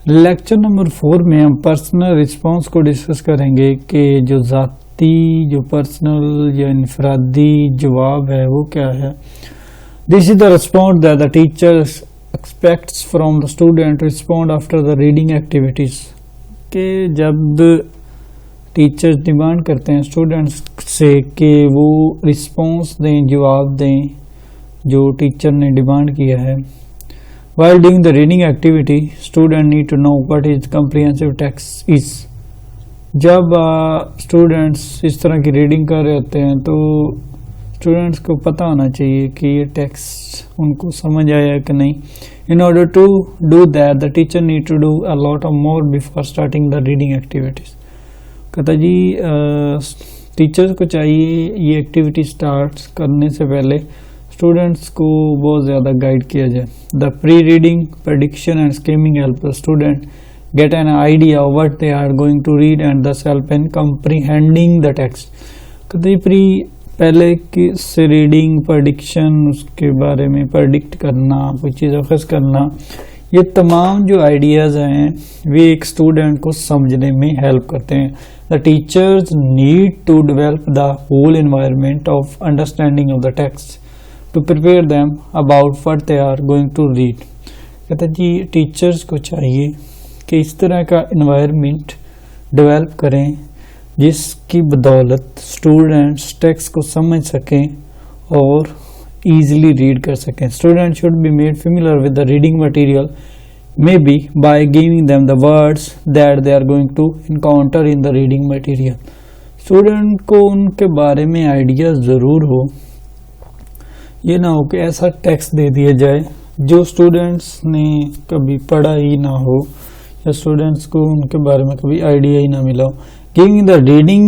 Lecture number 4 में हम personal response को डिस्कस करेंगे कि जो ज़ाती जो पर्सनल या इनफरादी जवाब है वो क्या है। This is the response that the teacher aspects from the student respond after the reading activities. कि जब टीचर्स डिमांड करते हैं स्टूडेंट्स से कि वो रिस्पॉन्स दें, जवाब दें जो टीचर ने डिमांड किया है। While doing the reading activity, student need to know what is comprehensive text is. जब स्टूडेंट्स इस तरह की रीडिंग कर रहे होते हैं तो स्टूडेंट्स को पता होना चाहिए कि ये टेक्स्ट उनको समझ आया कि नहीं। In order to do that, the teacher need to do a lot of more before starting the reading activities. कहता जी टीचर्स को चाहिए ये एक्टिविटी स्टार्ट करने से पहले स्टूडेंट्स को बहुत ज़्यादा गाइड किया जाए। The pre reading prediction and skimming help the student get an idea of what they are going to read and thus help in comprehending the text. कहते पहले की से रीडिंग प्रेडिक्शन, उसके बारे में प्रेडिक्ट करना, कोई चीज़ अखज़ करना, ये तमाम जो आइडियाज़ हैं वे एक स्टूडेंट को समझने में हेल्प करते हैं। The teachers need to develop the whole environment of understanding of the text to prepare them about what they are going to read। कहते जी टीचर्स को चाहिए कि इस तरह का इन्वायरमेंट डेवलप करें जिसकी बदौलत स्टूडेंट्स टेक्स्ट को समझ सकें और ईजिली रीड कर सकें। Student should be made familiar with the reading material maybe by giving them the words that they are going to encounter in the reading material. Student को उनके बारे में आइडिया ज़रूर हो, ये ना हो कि ऐसा टेक्स्ट दे दिया जाए जो स्टूडेंट्स ने कभी पढ़ा ही ना हो या स्टूडेंट्स को उनके बारे में कभी आइडिया ही ना मिला हो। Giving the reading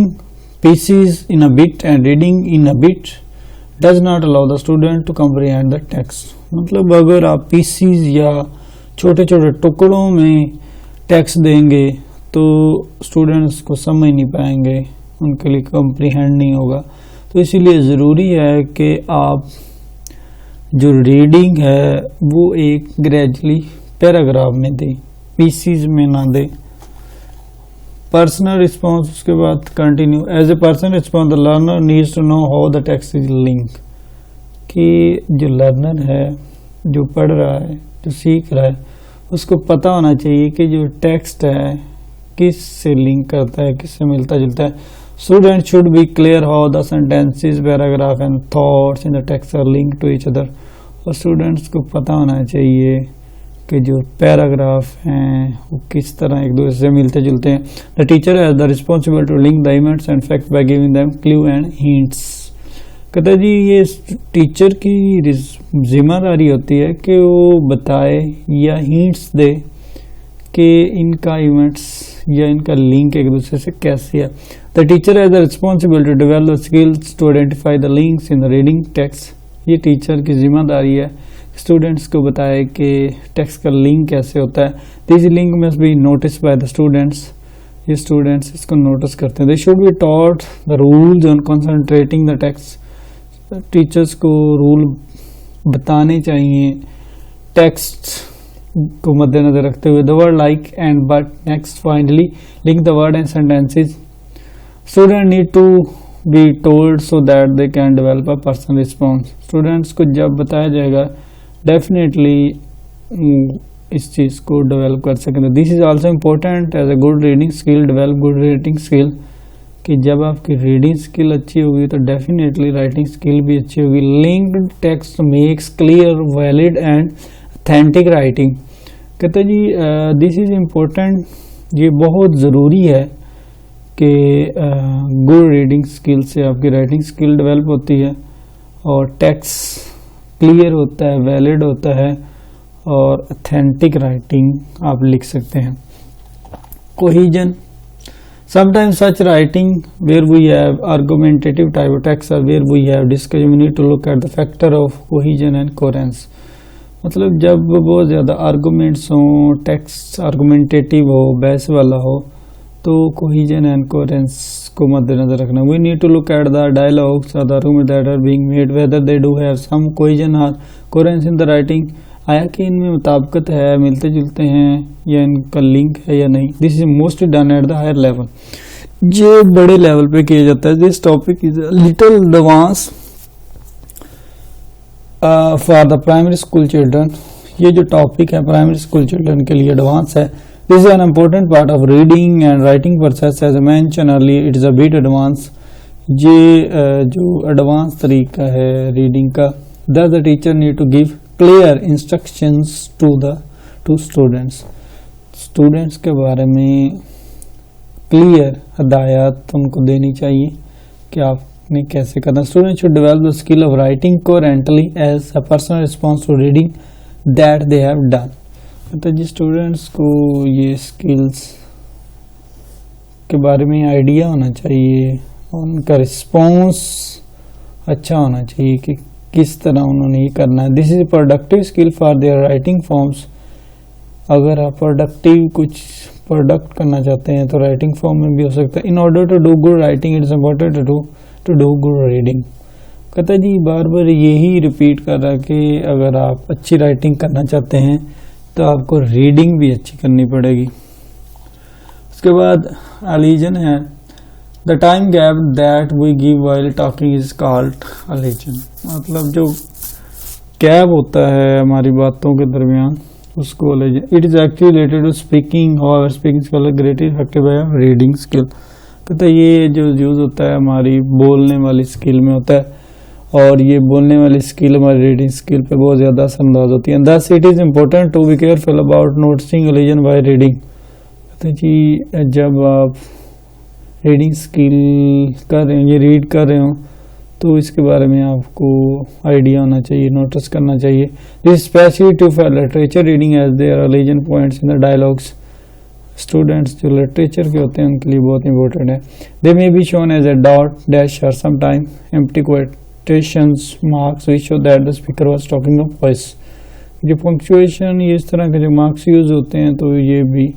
pieces in a bit and reading in a bit does not allow the student to comprehend the text. मतलब अगर आप पीसीज या छोटे छोटे टुकड़ों में टेक्स्ट देंगे तो स्टूडेंट्स को समझ नहीं पाएंगे, उनके लिए कम्प्रीहेंड नहीं होगा। तो इसीलिए ज़रूरी है कि आप जो रीडिंग है वो एक ग्रेजुअली पैराग्राफ में दें, पीसीज में ना दें। पर्सनल रिस्पॉन्स उसके बाद continue as a personal response the learner needs to know how the text is link. कि जो लर्नर है, जो पढ़ रहा है, जो सीख रहा है, उसको पता होना चाहिए कि जो टेक्स्ट है किस से लिंक करता है, किस से मिलता जुलता है। Students should be clear how the sentences, paragraph and thoughts in the text are linked to each other। और स्टूडेंट्स को पता होना चाहिए कि जो पैराग्राफ हैं वो किस तरह एक दूसरे से मिलते जुलते हैं। The teacher has the responsible to link the events and fact by giving them clue and hints. कहते जी ये टीचर की जिम्मेदारी होती है कि वो बताए या हिंट्स दे कि इनका इवेंट्स या इनका लिंक एक दूसरे से कैसे है। The teacher has the responsibility to develop skills to identify the links in the reading text. ये टीचर की जिम्मेदारी है स्टूडेंट्स को बताए कि टेक्स्ट का लिंक कैसे होता है। This link must be notice by the students. ये स्टूडेंट्स इसको नोटिस करते हैं। They should be taught the rules on concentrating the text. Teachers को रूल बताने चाहिए टेक्स्ट को मद्देनजर रखते हुए। The word like and but next finally link the word and sentences. Student need to be told so that they can develop a personal response. Students को जब बताया जाएगा डेफिनेटली इस चीज़ को डेवलप कर सकेंगे। This is also important as a good reading skill, develop good reading skill. कि जब आपकी रीडिंग स्किल अच्छी होगी तो डेफिनेटली राइटिंग स्किल भी अच्छी होगी। Linked text makes clear, valid and authentic writing. कहते जी दिस इज इम्पोर्टेंट, ये बहुत ज़रूरी है कि गुड रीडिंग स्किल से आपकी राइटिंग स्किल डेवलप होती है और टेक्स्ट क्लियर होता है, वैलिड होता है और ऑथेंटिक राइटिंग आप लिख सकते हैं। Cohesion sometimes such writing where we have argumentative type of text or where we have discussion, we need to look at the factor of cohesion and coherence। मतलब जब बहुत ज़्यादा आर्गूमेंट्स हों, टेक्स्ट आर्गूमेंटेटिव हो, बहस वाला हो, तो कोहेजन एंड कोहेरेंस को मद्देनजर रखना। We need to look at the dialogues और the argument that are being made whether they do have some cohesion और कोहेरेंस इन द राइटिंग आया कि इनमें मुताबिकत है, मिलते जुलते हैं या इनका लिंक है या नहीं। This is mostly done at the higher level, ये बड़े लेवल पे किया जाता है। This topic is little advance for the primary school children, ये जो टॉपिक है प्राइमरी स्कूल चिल्ड्रन के लिए एडवांस है। This is an important part of reading and writing process as mention earlier, it is a bit advance. ये जो advance तरीका है रीडिंग का, the teacher need to give clear instructions to students के बारे में क्लियर हदायत उनको देनी चाहिए कि आपने कैसे करना। Student should develop the skill of writing coherently as a personal response to reading that they have done. तो जी स्टूडेंट्स को ये स्किल्स के बारे में आइडिया होना चाहिए, उनका रिस्पॉन्स अच्छा होना चाहिए कि किस तरह उन्होंने ये करना है। This is productive skill for their writing forms. अगर आप प्रोडक्टिव कुछ प्रोडक्ट करना चाहते हैं तो राइटिंग फॉर्म में भी हो सकता है। In order to do good writing it is important to do good reading. कहता जी बार बार यही रिपीट कर रहा है कि अगर आप अच्छी राइटिंग करना चाहते हैं तो आपको रीडिंग भी अच्छी करनी पड़ेगी। उसके बाद अलीजन है, the time gap that we give while talking is called elision. मतलब जो गैप होता है हमारी बातों के दरमियान उसको elision. It is actually related to speaking, however speaking skill greatly effective by reading skill. कहता है ये जो यूज होता है हमारी बोलने वाली स्किल में होता है, और ये बोलने वाली स्किल हमारी रीडिंग स्किल पे बहुत ज़्यादा असरअंदाज होती है। Thus it is important to be careful about noticing elision by reading. तो जी जब आप रीडिंग स्किल कर रहे हो, ये रीड कर रहे हो, तो इसके बारे में आपको आइडिया होना चाहिए, नोटिस करना चाहिए। This specially to for literature reading as there allusion points in the dialogues. Students जो लिटरेचर के होते हैं उनके लिए बहुत इंपॉर्टेंट है। They may be shown as a dot, dash और some time empty quotations marks which show that the speaker was talking of voice. जो पंक्चुएशन ये इस तरह के जो मार्क्स यूज होते हैं तो ये भी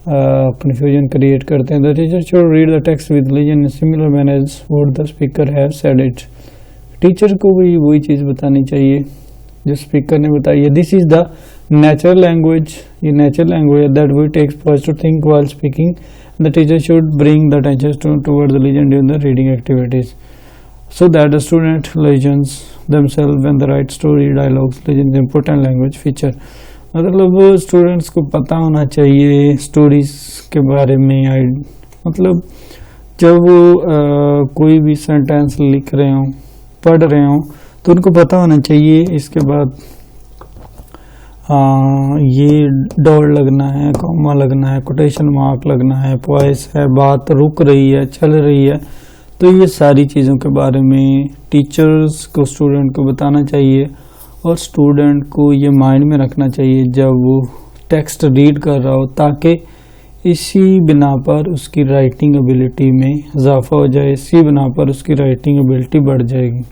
कंफ्यूजन क्रिएट करते हैं। The teacher should read the text with reason in similar manner as what the speaker have said it. Teacher को भी वही चीज़ बतानी चाहिए जो स्पीकर ने बताई है। This is the natural language, ये natural language that we takes first to think while speaking. The teacher should bring the attention toward the reason during the reading activities so that the student legends themselves when the write story dialogues legends important language feature। मतलब students को पता होना चाहिए stories के बारे में। मतलब जब कोई भी सेंटेंस लिख रहे हो, पढ़ रहे हो, तो उनको पता होना चाहिए इसके बाद ये डॉट लगना है, कॉमा लगना है, कोटेशन मार्क लगना है, पॉइस है, बात रुक रही है, चल रही है। तो ये सारी चीज़ों के बारे में टीचर्स को स्टूडेंट को बताना चाहिए, और स्टूडेंट को ये माइंड में रखना चाहिए जब वो टेक्स्ट रीड कर रहा हो, ताकि इसी बिना पर उसकी राइटिंग एबिलिटी में इजाफा हो जाए, इसी बिना पर उसकी राइटिंग एबिलिटी बढ़ जाएगी।